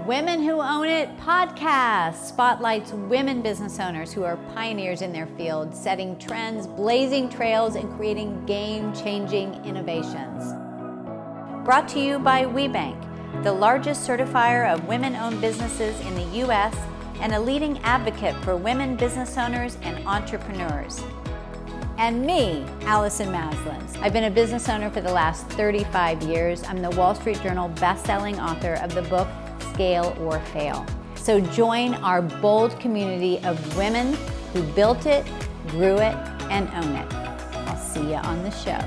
Women Who Own It Podcast spotlights women business owners who are pioneers in their field, setting trends, blazing trails, and creating game-changing innovations. Brought to you by WBENC, the largest certifier of women-owned businesses in the U.S. and a leading advocate for women business owners and entrepreneurs. And me, Allison Maslins. I've been a business owner for the last 35 years. I'm the Wall Street Journal best-selling author of the book Scale or Fail. So join our bold community of women who built it, grew it, and own it. I'll see you on the show.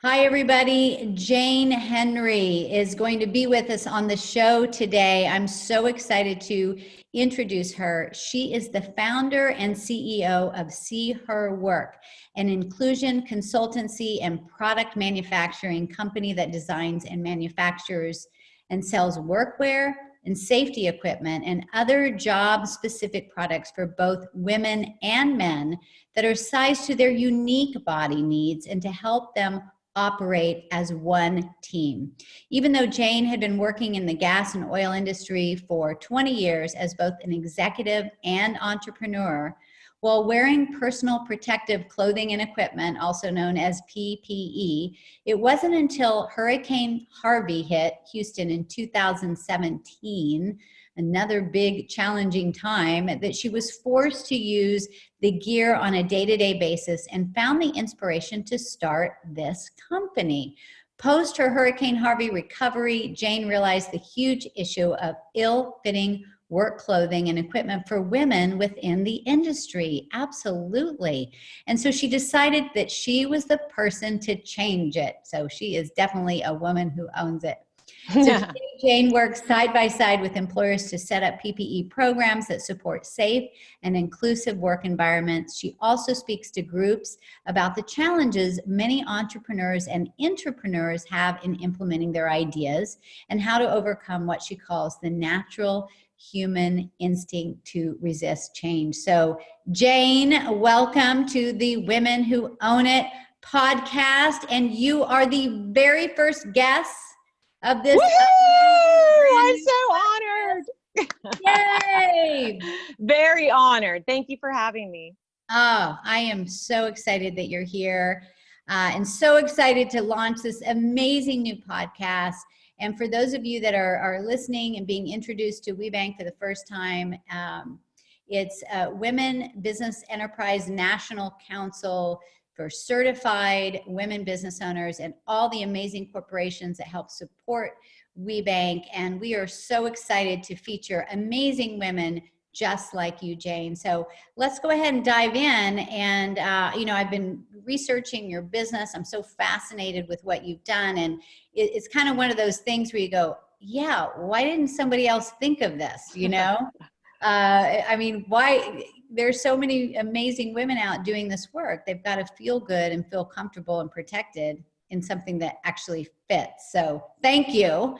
Hi, everybody. Jane Henry is going to be with us on the show today. I'm so excited to introduce her. She is the founder and CEO of See Her Work, an inclusion consultancy and product manufacturing company that designs and manufactures and sells workwear and safety equipment and other job-specific products for both women and men that are sized to their unique body needs and to help them operate as one team. Even though Jane had been working in the gas and oil industry for 20 years as both an executive and entrepreneur, while wearing personal protective clothing and equipment, also known as PPE, it wasn't until Hurricane Harvey hit Houston in 2017, another big challenging time, that she was forced to use the gear on a day-to-day basis and found the inspiration to start this company. Post her Hurricane Harvey recovery, Jane realized the huge issue of ill-fitting work clothing and equipment for women within the industry. Absolutely. And so she decided that she was the person to change it. So she is definitely a woman who owns it. So Jane works side by side with employers to set up PPE programs that support safe and inclusive work environments. She also speaks to groups about the challenges many entrepreneurs and intrapreneurs have in implementing their ideas and how to overcome what she calls the natural human instinct to resist change. So Jane, welcome to the Women Who Own It podcast. And you are the very first guest of this. I'm so honored. Yay! Very honored. Thank you for having me. Oh, I am so excited that you're here and so excited to launch this amazing new podcast. And for those of you that are listening and being introduced to WBENC for the first time, it's Women Business Enterprise National Council for certified women business owners and all the amazing corporations that help support WBENC. And we are so excited to feature amazing women just like you, Jane. So let's go ahead and dive in. And, I've been researching your business. I'm so fascinated with what you've done. And it's kind of one of those things where you go, yeah, why didn't somebody else think of this? Why? There's so many amazing women out doing this work. They've got to feel good and feel comfortable and protected in something that actually fits. So thank you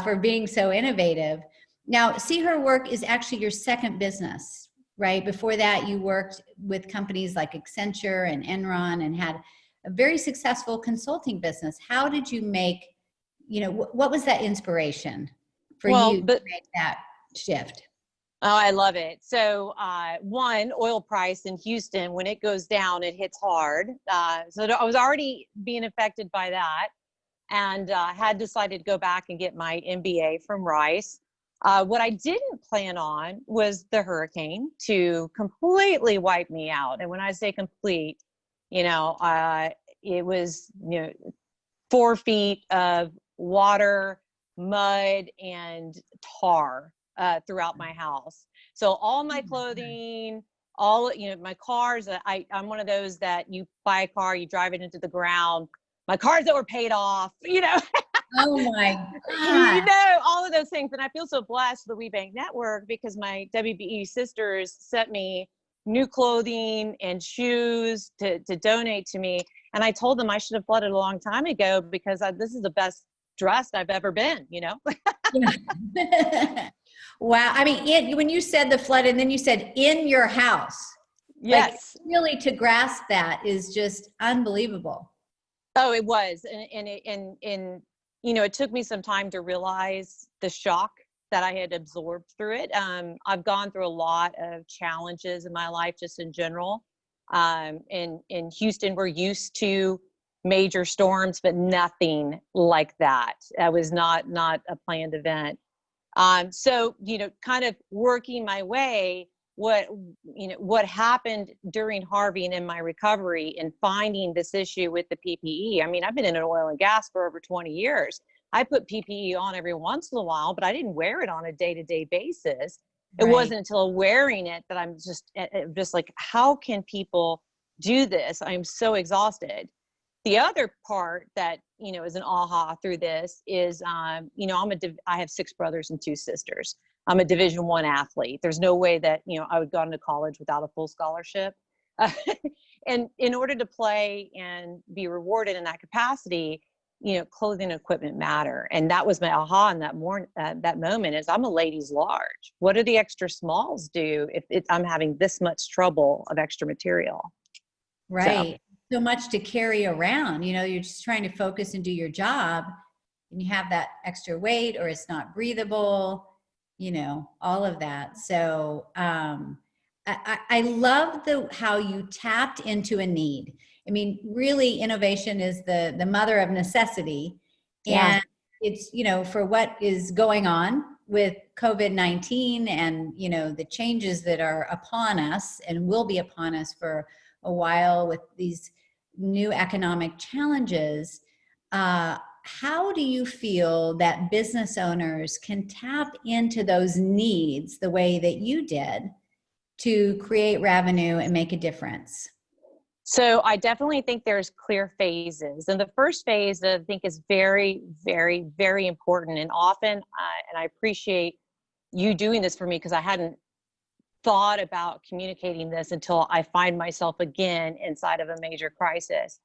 for being so innovative. Now, See Her Work is actually your second business, right? Before that, you worked with companies like Accenture and Enron and had a very successful consulting business. How did you make, what was that inspiration for you to make that shift? Oh, I love it. So one, oil price in Houston, when it goes down, it hits hard. So I was already being affected by that and had decided to go back and get my MBA from Rice. What I didn't plan on was the hurricane to completely wipe me out. And when I say complete, it was 4 feet of water, mud, and tar throughout my house. So all my clothing, my cars, I'm one of those that you buy a car, you drive it into the ground. My cars that were paid off, Oh my God. All of those things. And I feel so blessed for the WBENC network because my WBE sisters sent me new clothing and shoes to donate to me. And I told them I should have flooded a long time ago because this is the best dressed I've ever been, Wow. I mean, when you said the flood and then you said in your house, yes, really to grasp that is just unbelievable. Oh, it was. And it took me some time to realize the shock that I had absorbed through it. I've gone through a lot of challenges in my life, just in general. In Houston, we're used to major storms, but nothing like that. That was not a planned event. So, kind of working my way, what happened during Harvey and in my recovery and finding this issue with the PPE. I mean, I've been in oil and gas for over 20 years. I put PPE on every once in a while, but I didn't wear it on a day-to-day basis. It wasn't until wearing it that I'm just like, how can people do this? I'm so exhausted. The other part that, is an aha through this is, I have 6 brothers and 2 sisters. I'm a Division I athlete. There's no way that, I would go into college without a full scholarship. And in order to play and be rewarded in that capacity, clothing and equipment matter. And that was my aha in that moment is I'm a ladies large. What do the extra smalls do if I'm having this much trouble of extra material? Right. So much to carry around, you're just trying to focus and do your job and you have that extra weight or it's not breathable, all of that. So I love how you tapped into a need. I mean, really innovation is the mother of necessity. And it's, for what is going on with COVID-19 and, the changes that are upon us and will be upon us for a while with these new economic challenges. How do you feel that business owners can tap into those needs the way that you did to create revenue and make a difference? So I definitely think there's clear phases. And the first phase that I think is very, very, very important. And often, and I appreciate you doing this for me because I hadn't thought about communicating this until I find myself again inside of a major crisis.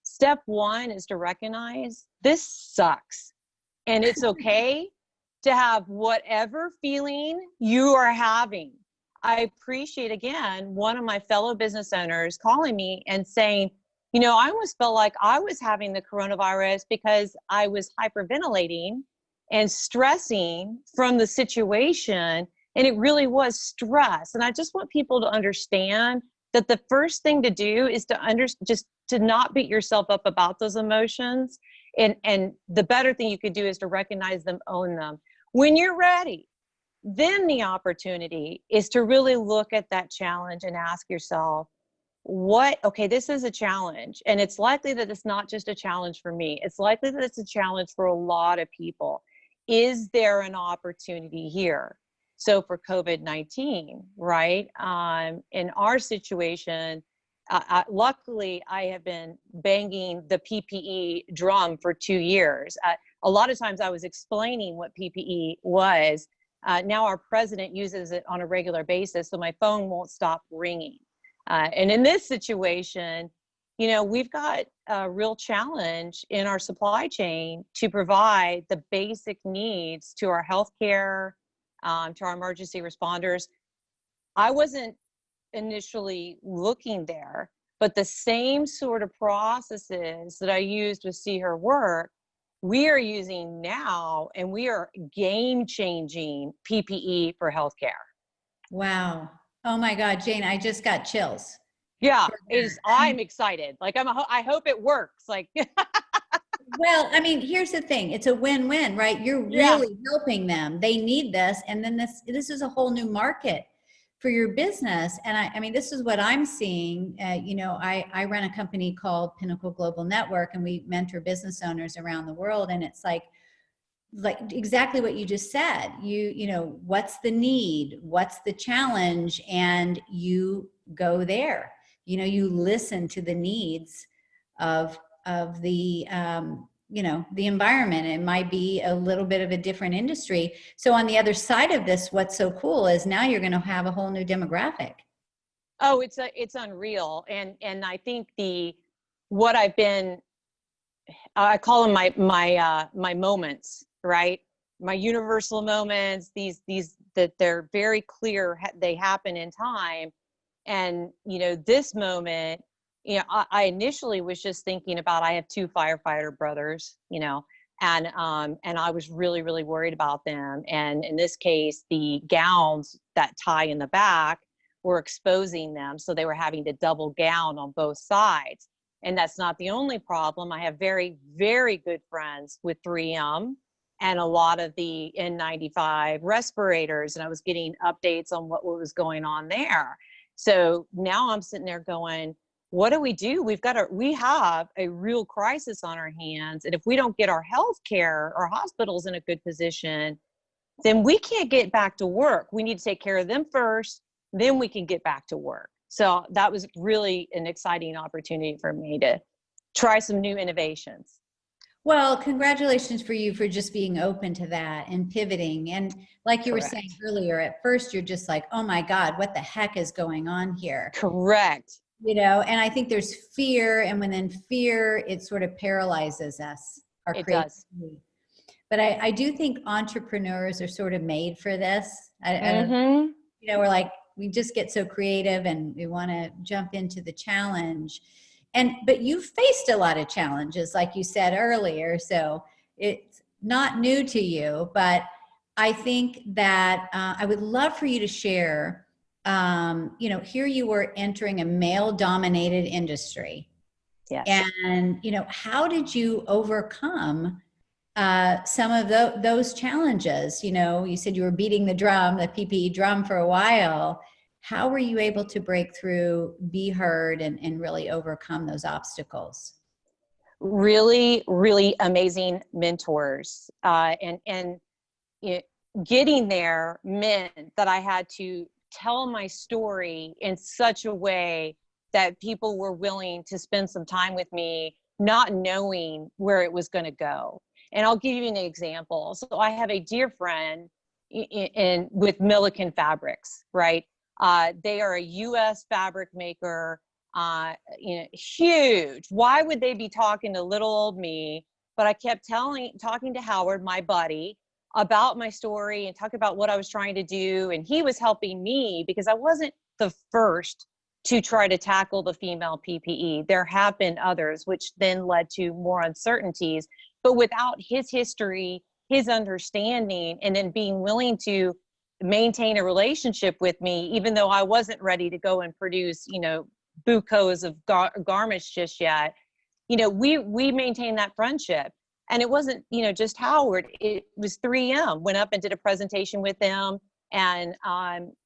Step 1 is to recognize this sucks. And it's okay to have whatever feeling you are having. I appreciate, again, one of my fellow business owners calling me and saying, I almost felt like I was having the coronavirus because I was hyperventilating and stressing from the situation. And it really was stress. And I just want people to understand that the first thing to do is just to not beat yourself up about those emotions. And the better thing you could do is to recognize them, own them. When you're ready, then the opportunity is to really look at that challenge and ask yourself, okay, this is a challenge. And it's likely that it's not just a challenge for me. It's likely that it's a challenge for a lot of people. Is there an opportunity here? So for COVID-19, right? In our situation, luckily, I have been banging the PPE drum for 2 years. A lot of times I was explaining what PPE was. Now our president uses it on a regular basis, so my phone won't stop ringing. And in this situation, we've got a real challenge in our supply chain to provide the basic needs to our healthcare, to our emergency responders. I wasn't initially looking there, but the same sort of processes that I used to see her work, we are using now, and we are game-changing PPE for healthcare. Wow. Oh my God, Jane, I just got chills. Yeah, I'm excited. Like I hope it works. Like, well, I mean, here's the thing. It's a win-win, right? You're really helping them. They need this. And then this is a whole new market for your business. And I mean, this is what I'm seeing. I run a company called Pinnacle Global Network, and we mentor business owners around the world. And it's like exactly what you just said. What's the need? What's the challenge? And you go there. You listen to the needs of the the environment. It might be a little bit of a different industry. So on the other side of this, what's so cool is now you're going to have a whole new demographic. Oh, it's unreal. And I think what I've been, I call them my moments, right? My universal moments, these that they're very clear, they happen in time. And, this moment, I initially was just thinking about, I have 2 firefighter brothers, And I was really, really worried about them. And in this case, the gowns that tie in the back were exposing them. So they were having to double gown on both sides. And that's not the only problem. I have very, very good friends with 3M and a lot of the N95 respirators. And I was getting updates on what was going on there. So now I'm sitting there going, what do? We have a real crisis on our hands. And if we don't get our healthcare, our hospitals in a good position, then we can't get back to work. We need to take care of them first, then we can get back to work. So that was really an exciting opportunity for me to try some new innovations. Well, congratulations for you for just being open to that and pivoting. And like you were saying earlier, at first you're just like, oh my God, what the heck is going on here? Correct. You know, and I think there's fear, and when in fear, it sort of paralyzes us. It does. But I do think entrepreneurs are sort of made for this. Mm-hmm. You know, we're like, we just get so creative and we want to jump into the challenge. But you've faced a lot of challenges, like you said earlier, so it's not new to you. But I think that I would love for you to share. You know, here you were entering a male-dominated industry. Yes. And, you know, how did you overcome some of those challenges? You know, you said you were beating the PPE drum for a while. How were you able to break through, be heard, and really overcome those obstacles? Really, really amazing mentors. And you know, getting there meant that I had to tell my story in such a way that people were willing to spend some time with me, not knowing where it was going to go. And I'll give you an example. So I have a dear friend with Milliken Fabrics, right? They are a U.S. fabric maker, you know, huge. Why would they be talking to little old me? But I kept talking to Howard, my buddy, about my story and talk about what I was trying to do. And he was helping me because I wasn't the first to try to tackle the female PPE. There have been others, which then led to more uncertainties. But without his history, his understanding, and then being willing to maintain a relationship with me, even though I wasn't ready to go and produce, you know, bucos of garments just yet, you know, we maintained that friendship. And it wasn't, you know, just Howard, it was 3M. Went up and did a presentation with them. And,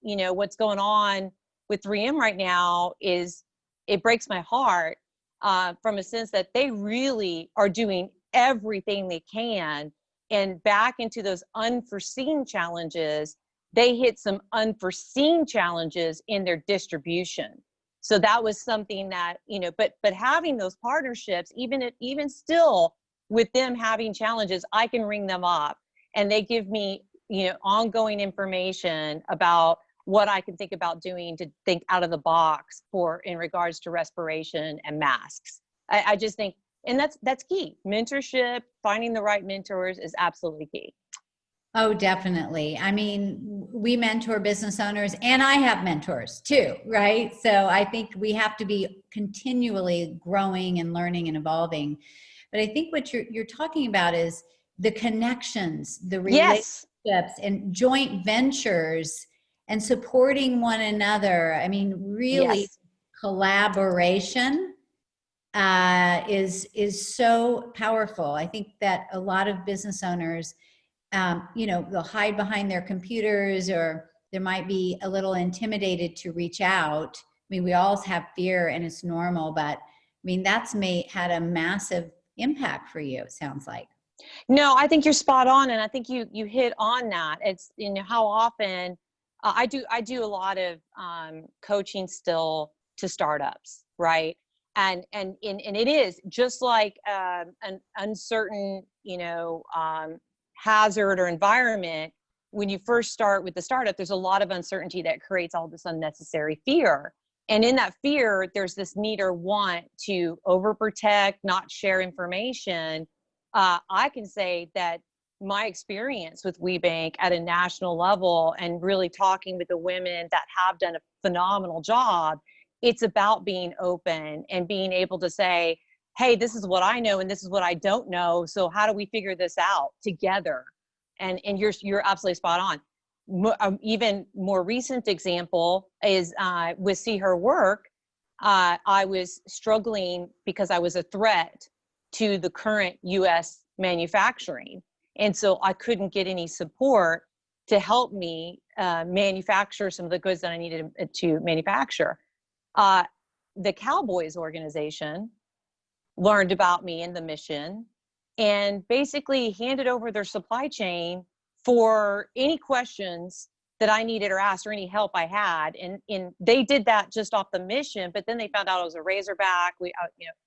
you know, what's going on with 3M right now is it breaks my heart from a sense that they really are doing everything they can. And back into those unforeseen challenges, they hit some unforeseen challenges in their distribution. So that was something that, you know, but having those partnerships, even still, with them having challenges, I can ring them up and they give me, you know, ongoing information about what I can think about doing to think out of the box in regards to respiration and masks. I just think, and that's key. Mentorship, finding the right mentors is absolutely key. Oh, definitely. I mean, we mentor business owners, and I have mentors too, right? So I think we have to be continually growing and learning and evolving. But I think what you're talking about is the connections, the relationships, and joint ventures, and supporting one another. I mean, really, collaboration is so powerful. I think that a lot of business owners, you know, they'll hide behind their computers, or they might be a little intimidated to reach out. I mean, we all have fear, and it's normal, but I mean, that's had a massive impact for you, it sounds like. No, I think you're spot on, and I think you hit on that. It's, you know, how often I do a lot of coaching still to startups, right? And it is just like an uncertain, you know, hazard or environment. When you first start with the startup, there's a lot of uncertainty that creates all this unnecessary fear. And in that fear, there's this need or want to overprotect, not share information. I can say that my experience with WBENC at a national level and really talking with the women that have done a phenomenal job, it's about being open and being able to say, hey, this is what I know and this is what I don't know. So how do we figure this out together? And you're absolutely spot on. Even more recent example is with See Her Work. I was struggling because I was a threat to the current U.S. manufacturing. And so I couldn't get any support to help me manufacture some of the goods that I needed to manufacture. The Cowboys organization learned about me and the mission and basically handed over their supply chain for any questions that I needed or asked or any help I had. And they did that just off the mission, but then they found out I was a Razorback,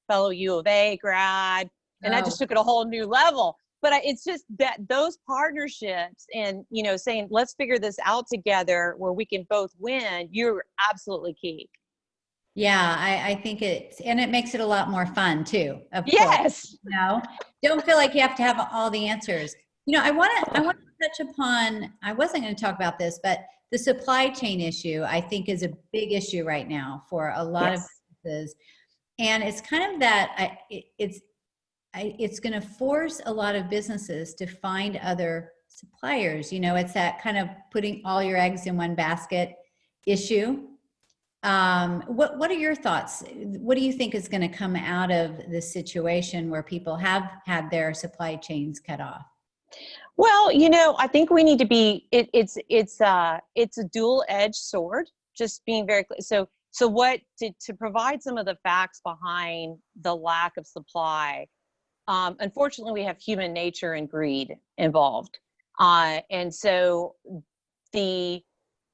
fellow U of A grad, and that just took it a whole new level. But it's just that those partnerships and, saying, let's figure this out together where we can both win, you're absolutely key. Yeah, I think it makes it a lot more fun too. Of yes. course, don't feel like you have to have all the answers. I want to touch upon, I wasn't going to talk about this, but the supply chain issue, I think, is a big issue right now for a lot of businesses. And it's kind of that it's going to force a lot of businesses to find other suppliers. It's that kind of putting all your eggs in one basket issue. What are your thoughts? What do you think is going to come out of this situation where people have had their supply chains cut off? Well, I think we need to be, it's a dual-edged sword, just being very clear. So what, to provide some of the facts behind the lack of supply, unfortunately, we have human nature and greed involved. And so the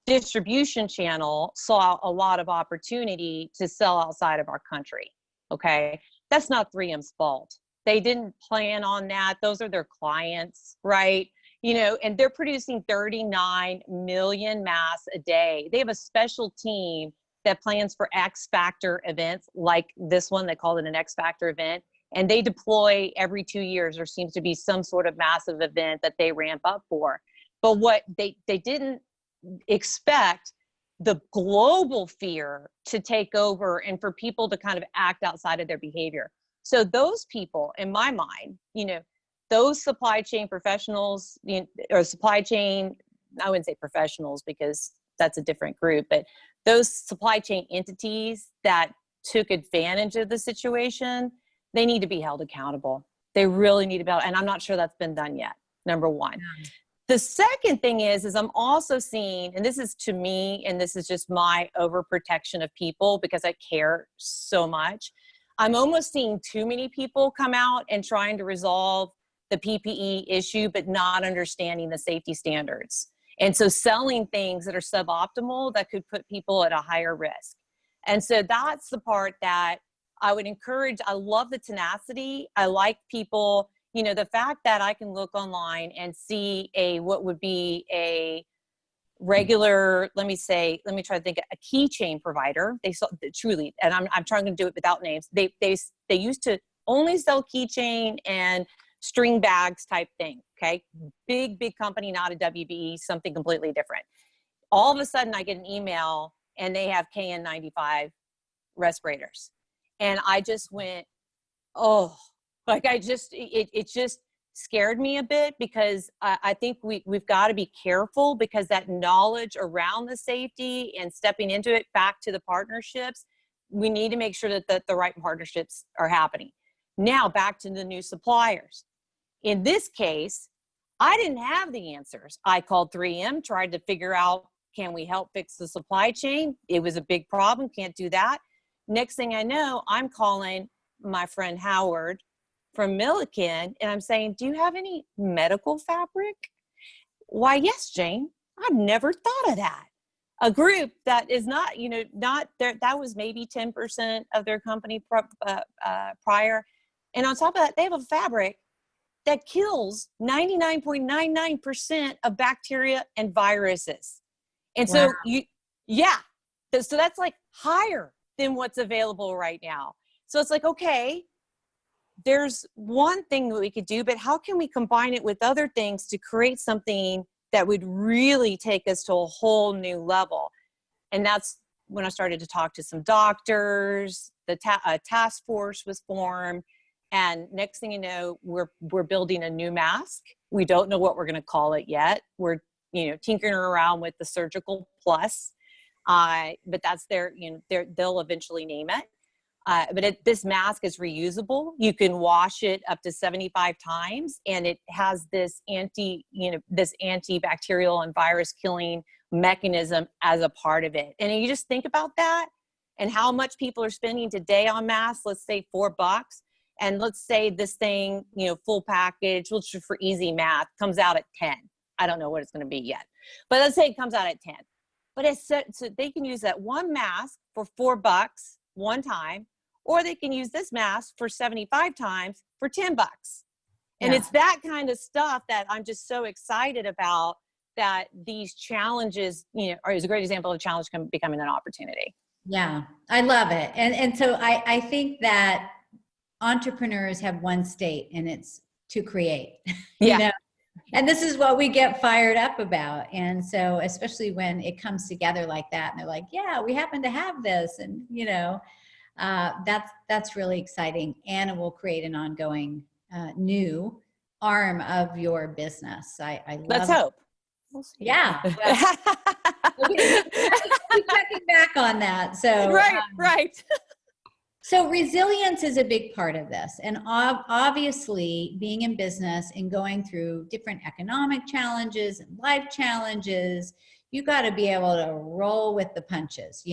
distribution channel saw a lot of opportunity to sell outside of our country. Okay. That's not 3M's fault. They didn't plan on that. Those are their clients, right? And they're producing 39 million masks a day. They have a special team that plans for X Factor events like this one. They call it an X Factor event. And they deploy every 2 years. There seems to be some sort of massive event that they ramp up for. But what they didn't expect the global fear to take over and for people to kind of act outside of their behavior. So those people, in my mind, those supply chain professionals, or supply chain, I wouldn't say professionals because that's a different group, but those supply chain entities that took advantage of the situation, they need to be held accountable. They really need to be, and I'm not sure that's been done yet, number one. The second thing is I'm also seeing, and this is to me, and this is just my overprotection of people because I care so much. I'm almost seeing too many people come out and trying to resolve the PPE issue, but not understanding the safety standards. And so selling things that are suboptimal that could put people at a higher risk. And so that's the part that I would encourage. I love the tenacity. I like people, the fact that I can look online and see what would be a regular, let me try to think, a keychain provider. They sell truly, and I'm trying to do it without names. They used to only sell keychain and string bags type thing. Okay. Big company, not a WBE, something completely different. All of a sudden I get an email and they have KN95 respirators. And I just went, it just scared me a bit because I think we've got to be careful because that knowledge around the safety and stepping into it, back to the partnerships, we need to make sure that the right partnerships are happening. Now back to the new suppliers. In this case, I didn't have the answers. I called 3M, tried to figure out, can we help fix the supply chain? It was a big problem, can't do that. Next thing I know, I'm calling my friend Howard from Milliken, and I'm saying, do you have any medical fabric? Why, yes, Jane. I've never thought of that. A group that is not, not there, that was maybe 10% of their company prior. And on top of that, they have a fabric that kills 99.99% of bacteria and viruses. And so so that's like higher than what's available right now. So it's like, okay, there's one thing that we could do, but how can we combine it with other things to create something that would really take us to a whole new level? And that's when I started to talk to some doctors, a task force was formed. And next thing you know, we're building a new mask. We don't know what we're going to call it yet. We're, tinkering around with the surgical plus, but that's they'll eventually name it. But this mask is reusable. You can wash it up to 75 times, and it has this antibacterial and virus killing mechanism as a part of it. And you just think about that and how much people are spending today on masks. Let's say $4. And let's say this thing, full package, which for easy math comes out at 10. I don't know what it's going to be yet, but let's say it comes out at 10. But so they can use that one mask for $4 one time, or they can use this mask for 75 times for $10. And it's that kind of stuff that I'm just so excited about, that these challenges, is a great example of a challenge becoming an opportunity. Yeah, I love it. And so I think that entrepreneurs have one state, and it's to create. And this is what we get fired up about. And so especially when it comes together like that, and they're like, yeah, we happen to have this, and that's really exciting, and it will create an ongoing new arm of your business. I love Let's hope. We'll see. Yeah. Well, keep checking back on that. So right. So resilience is a big part of this. And obviously being in business and going through different economic challenges and life challenges, you got to be able to roll with the punches,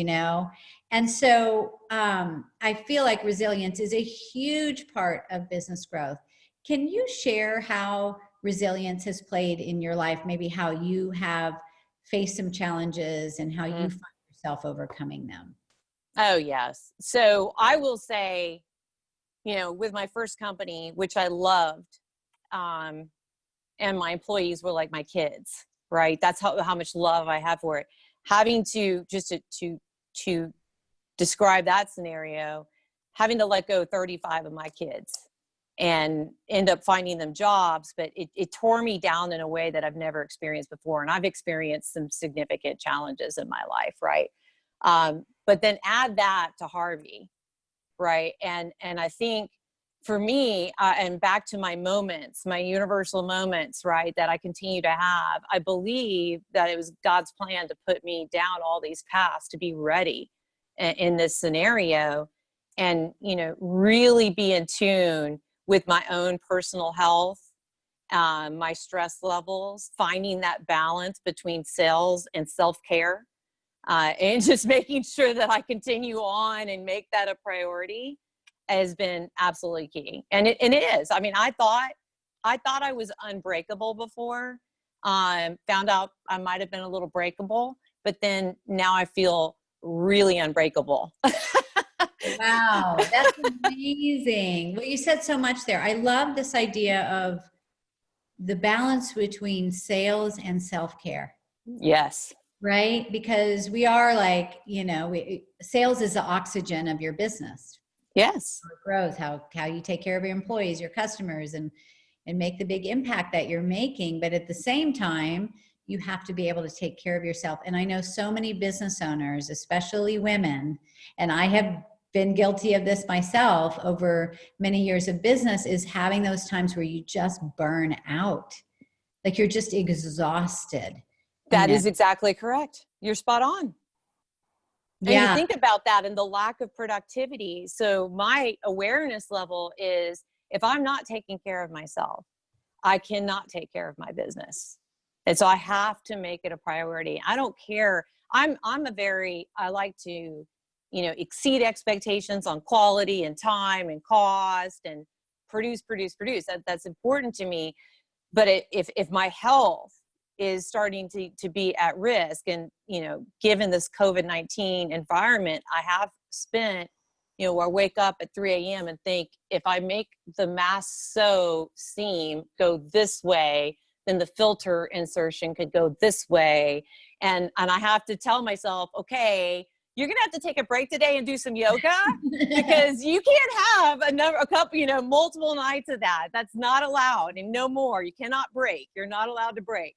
And so I feel like resilience is a huge part of business growth. Can you share how resilience has played in your life, maybe how you have faced some challenges and how you find yourself overcoming them? Oh, yes. So I will say, with my first company, which I loved, and my employees were like my kids, right? That's how much love I have for it. Having to describe that scenario, having to let go 35 of my kids and end up finding them jobs, but it tore me down in a way that I've never experienced before. And I've experienced some significant challenges in my life, right? But then add that to Harvey, right? And I think for me, and back to my moments, my universal moments, right, that I continue to have, I believe that it was God's plan to put me down all these paths to be ready in this scenario, and, really be in tune with my own personal health, my stress levels, finding that balance between sales and self-care. And just making sure that I continue on and make that a priority has been absolutely key. And it is. I mean, I thought I was unbreakable before. Found out I might have been a little breakable, but then now I feel really unbreakable. Wow, that's amazing. Well, you said so much there. I love this idea of the balance between sales and self-care. Yes. Right? Because we are like, sales is the oxygen of your business. Yes. How it grows, how you take care of your employees, your customers, and make the big impact that you're making. But at the same time, you have to be able to take care of yourself. And I know so many business owners, especially women, and I have been guilty of this myself over many years of business, is having those times where you just burn out. Like you're just exhausted. That is exactly correct. You're spot on. And you think about that and the lack of productivity. So my awareness level is, if I'm not taking care of myself, I cannot take care of my business. And so I have to make it a priority. I don't care. I like to, exceed expectations on quality and time and cost and produce. That's important to me. But if my health is starting to be at risk, and given this COVID-19 environment, I have spent, I wake up at 3 a.m. and think, if I make the mask sew seam go this way, then the filter insertion could go this way, and I have to tell myself, okay, you're gonna have to take a break today and do some yoga, because you can't have a couple, multiple nights of that. That's not allowed, and no more. You cannot break. You're not allowed to break.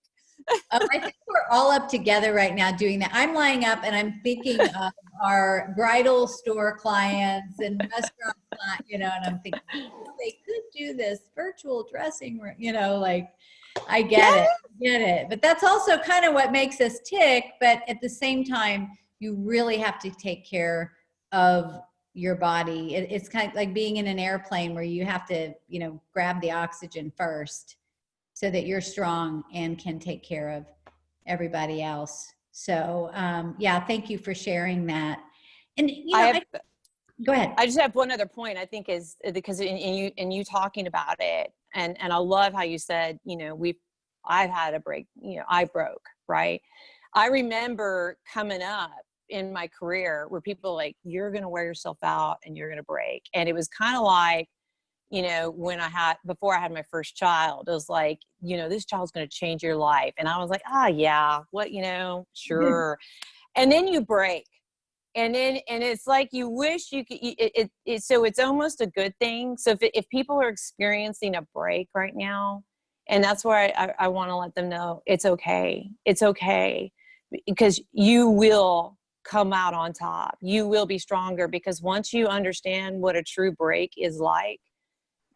I think we're all up together right now doing that. I'm lying up and I'm thinking of our bridal store clients and restaurant clients, and I'm thinking, oh, they could do this virtual dressing room, like I get it. But that's also kind of what makes us tick. But at the same time, you really have to take care of your body. It's kind of like being in an airplane where you have to, grab the oxygen first so that you're strong and can take care of everybody else. So, yeah, thank you for sharing that. And, go ahead. I just have one other point I think is because in you talking about it, and I love how you said, I've had a break, I broke, right? I remember coming up in my career where people like, you're going to wear yourself out and you're going to break. And it was kind of like, before I had my first child, it was like, this child's going to change your life. And I was like, yeah, what, sure. And then you break. And it's like, you wish you could, so it's almost a good thing. So if people are experiencing a break right now, and that's where I want to let them know it's okay. It's okay, because you will come out on top. You will be stronger, because once you understand what a true break is like,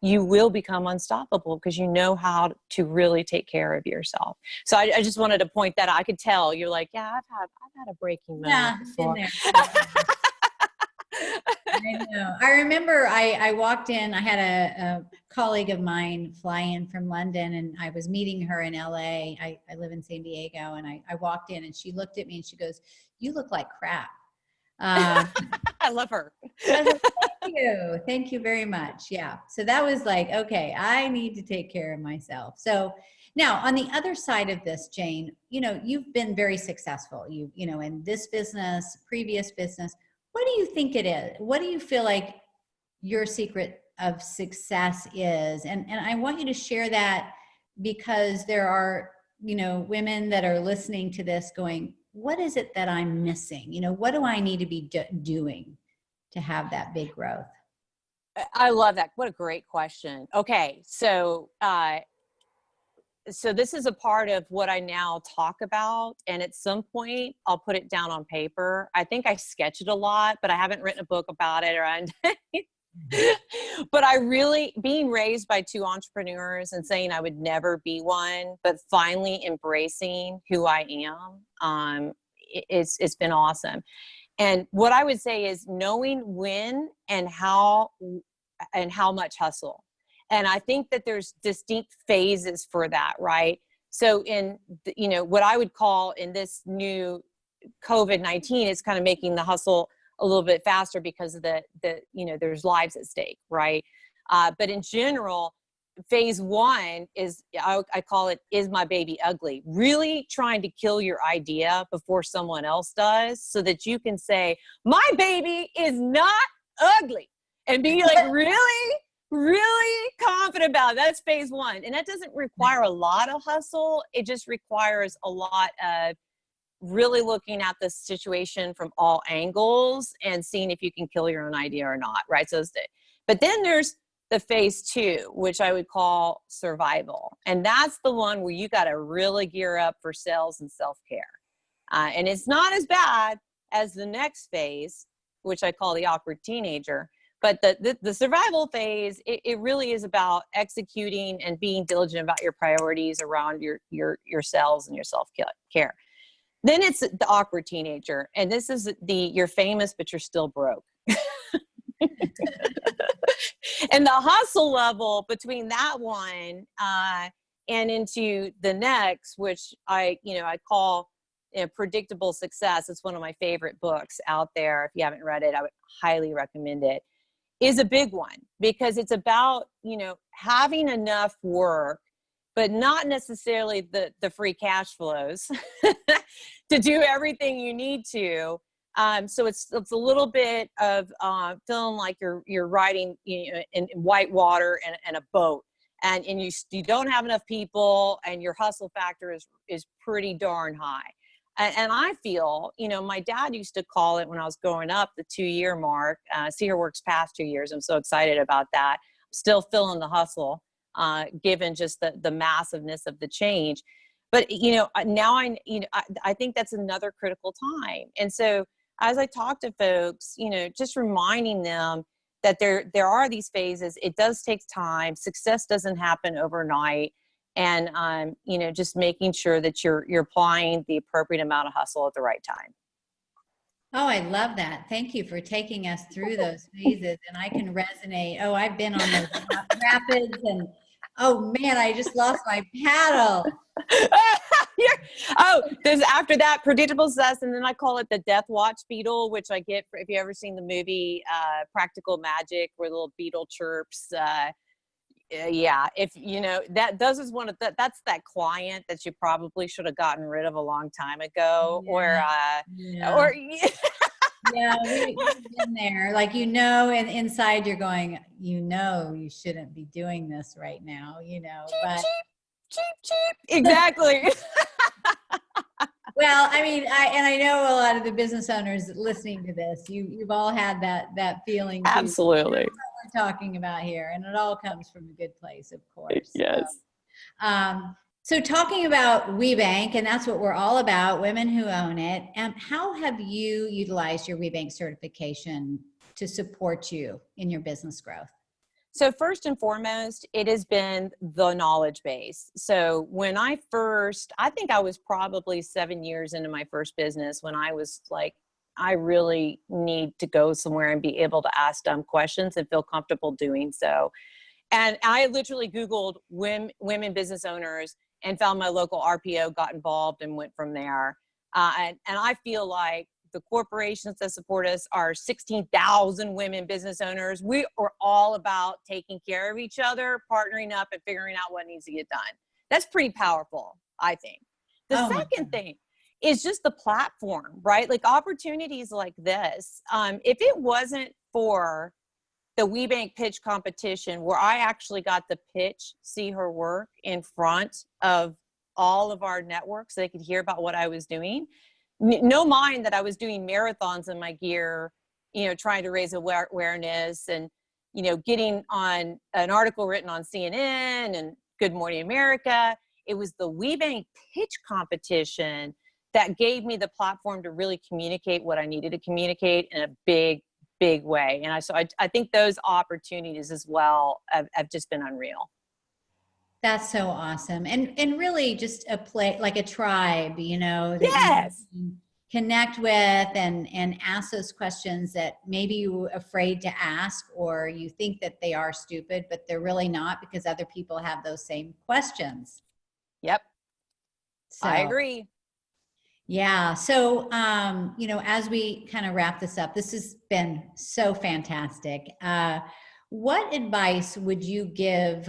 you will become unstoppable, because you know how to really take care of yourself. So I just wanted to point that out. I could tell you're like, yeah, I've had a breaking moment before. I know. I remember I walked in, I had a colleague of mine fly in from London, and I was meeting her in LA. I live in San Diego, and I walked in and she looked at me and she goes, "You look like crap." I love her. Thank you very much. Yeah. So that was like, okay, I need to take care of myself. So now on the other side of this, Jane, you've been very successful. In this business, previous business, what do you think it is? What do you feel like your secret of success is? And I want you to share that, because there are, women that are listening to this going, what is it that I'm missing? What do I need to be doing to have that big growth? I love that. What a great question. Okay. So this is a part of what I now talk about. And at some point I'll put it down on paper. I think I sketch it a lot, but I haven't written a book about it or anything. But being raised by two entrepreneurs and saying I would never be one, but finally embracing who I am, it's been awesome. And what I would say is knowing when and how much hustle. And I think that there's distinct phases for that, right? So in what I would call in this new COVID-19 is kind of making the hustle a little bit faster because of there's lives at stake, right? But in general, phase one is, I call it, is my baby ugly? Really trying to kill your idea before someone else does, so that you can say, my baby is not ugly, and be like really, really confident about it. That's phase one. And that doesn't require a lot of hustle. It just requires a lot of really looking at the situation from all angles and seeing if you can kill your own idea or not, right? But then there's the phase two, which I would call survival. And that's the one where you got to really gear up for sales and self-care. And it's not as bad as the next phase, which I call the awkward teenager. But the survival phase, it really is about executing and being diligent about your priorities around your sales and your self-care. Then it's the awkward teenager. And this is you're famous, but you're still broke. And the hustle level between that one and into the next, which I call predictable success. It's one of my favorite books out there. If you haven't read it, I would highly recommend it. Is a big one, because it's about, having enough work, but not necessarily the free cash flows to do everything you need to. So it's a little bit of feeling like you're riding in white water and a boat, and you don't have enough people, and your hustle factor is pretty darn high. And I feel, my dad used to call it when I was growing up, the 2-year mark. Seer works past 2 years. I'm so excited about that. Still feeling the hustle, given just the massiveness of the change. But, now I think that's another critical time. And so as I talk to folks, just reminding them that there are these phases. It does take time. Success doesn't happen overnight. And, just making sure that you're applying the appropriate amount of hustle at the right time. Oh, I love that. Thank you for taking us through those phases. And I can resonate. Oh, I've been on those rapids, and oh man, I just lost my paddle. There's after that predictable success, and then I call it the death watch beetle, which I get if you ever seen the movie Practical Magic, where the little beetle chirps. If that's that client that you probably should have gotten rid of a long time ago. Yeah, we've been there. Like, and inside you're going, you shouldn't be doing this right now, but cheap. Exactly. Well, I mean, I know a lot of the business owners listening to this, you've all had that feeling. Absolutely. That's what we're talking about here. And it all comes from a good place, of course. Yes. So talking about WBENC, and that's what we're all about, women who own it. How have you utilized your WBENC certification to support you in your business growth? So first and foremost, it has been the knowledge base. So when I think I was probably 7 years into my first business when I was like, I really need to go somewhere and be able to ask dumb questions and feel comfortable doing so. And I literally Googled women business owners and found my local RPO, got involved, and went from there. And I feel like the corporations that support us are 16,000 women business owners. We are all about taking care of each other, partnering up, and figuring out what needs to get done. That's pretty powerful, I think. The second thing is just the platform, right? Like opportunities like this. If it wasn't for the WBENC pitch competition, where I actually got to see her work in front of all of our networks so they could hear about what I was doing. No mind that I was doing marathons in my gear, trying to raise awareness and, getting on an article written on CNN and Good Morning America. It was the WBENC pitch competition that gave me the platform to really communicate what I needed to communicate in a big way. And I think those opportunities as well have just been unreal. That's so awesome. And really just like a tribe, that yes. you can connect with and ask those questions that maybe you were afraid to ask, or you think that they are stupid, but they're really not, because other people have those same questions. Yep. So, I agree. Yeah. So, as we kind of wrap this up, this has been so fantastic. What advice would you give,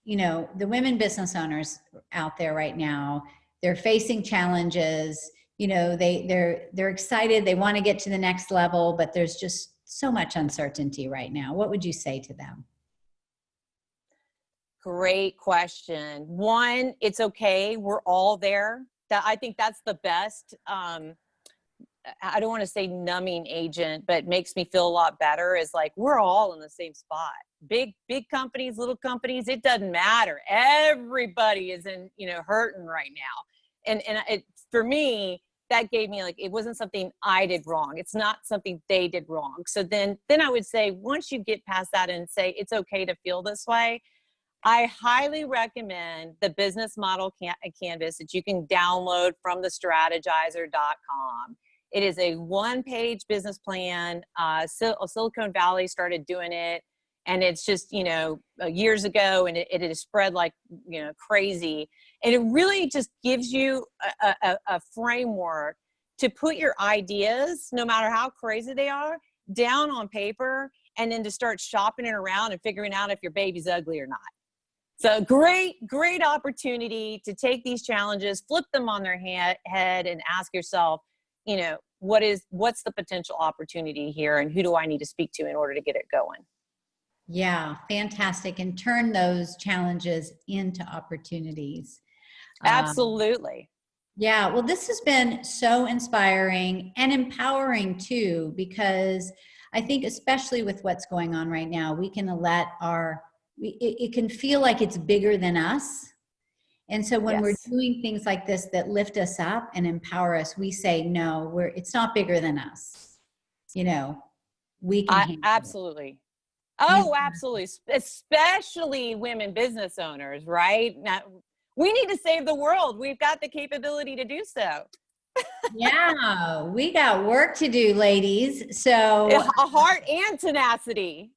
the women business owners out there right now? They're facing challenges, they're excited. They want to get to the next level, but there's just so much uncertainty right now. What would you say to them? Great question. One, it's okay. We're all there. I think that's the best, I don't want to say numbing agent, but makes me feel a lot better, is like, we're all in the same spot. Big companies, little companies, it doesn't matter. Everybody is hurting right now. And for me, that gave me it wasn't something I did wrong. It's not something they did wrong. So then I would say, once you get past that and say, it's okay to feel this way, I highly recommend the business model canvas that you can download from thestrategizer.com. It is a one-page business plan. Silicon Valley started doing it, and it's just, years ago, and it has spread like, crazy. And it really just gives you a framework to put your ideas, no matter how crazy they are, down on paper, and then to start shopping it around and figuring out if your baby's ugly or not. So great opportunity to take these challenges, flip them on their head, and ask yourself, what's the potential opportunity here, and who do I need to speak to in order to get it going? Yeah, fantastic. And turn those challenges into opportunities. Absolutely. Yeah, well, this has been so inspiring and empowering too, because I think especially with what's going on right now, we can let it can feel like it's bigger than us. And so when we're Yes. doing things like this that lift us up and empower us, we say, no, it's not bigger than us. You know, we can handle it. Absolutely. Oh, absolutely. Especially women business owners, right? Now, we need to save the world. We've got the capability to do so. Yeah, we got work to do, ladies. So A heart and tenacity.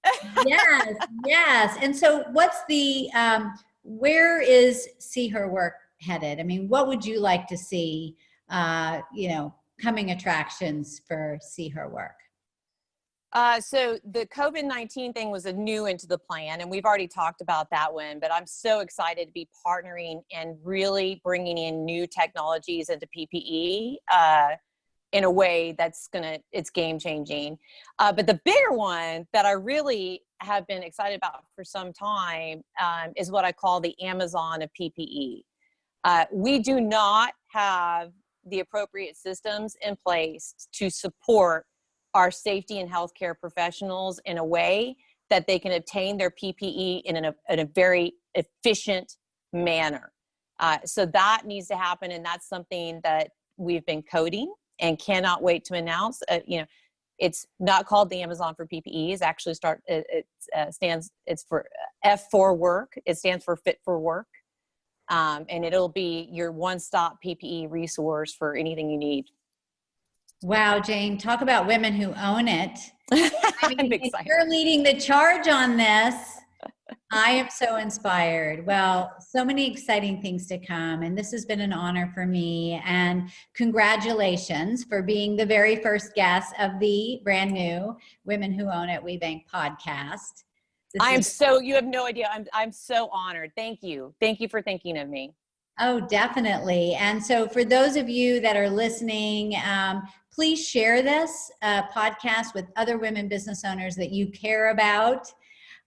yes, yes. And so what's the, where is See Her Work headed? I mean, what would you like to see, coming attractions for See Her Work? So the COVID-19 thing was a new into the plan, and we've already talked about that one, but I'm so excited to be partnering and really bringing in new technologies into PPE in a way that's it's game changing. But the bigger one that I really have been excited about for some time is what I call the Amazon of PPE. We do not have the appropriate systems in place to support our safety and healthcare professionals in a way that they can obtain their PPE in a very efficient manner. So that needs to happen, and that's something that we've been coding and cannot wait to announce. It's not called the Amazon for PPE. It's actually it's for F for work. It stands for Fit for Work. And it'll be your one-stop PPE resource for anything you need. Wow, Jane, talk about women who own it. I mean, I'm excited. you're leading the charge on this. I am so inspired. Well, so many exciting things to come. And this has been an honor for me. And congratulations for being the very first guest of the brand new Women Who Own It WBENC podcast. You have no idea. I'm so honored. Thank you. Thank you for thinking of me. Oh, definitely. And so for those of you that are listening, please share this podcast with other women business owners that you care about,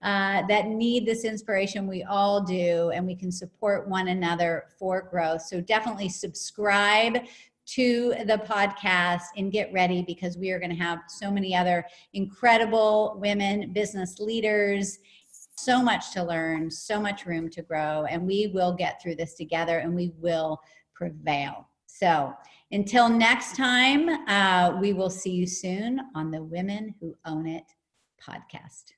that need this inspiration. We all do, and we can support one another for growth. So definitely subscribe to the podcast and get ready, because we are going to have so many other incredible women business leaders. So much to learn, so much room to grow, and we will get through this together, and we will prevail. So until next time, we will see you soon on the Women Who Own It podcast.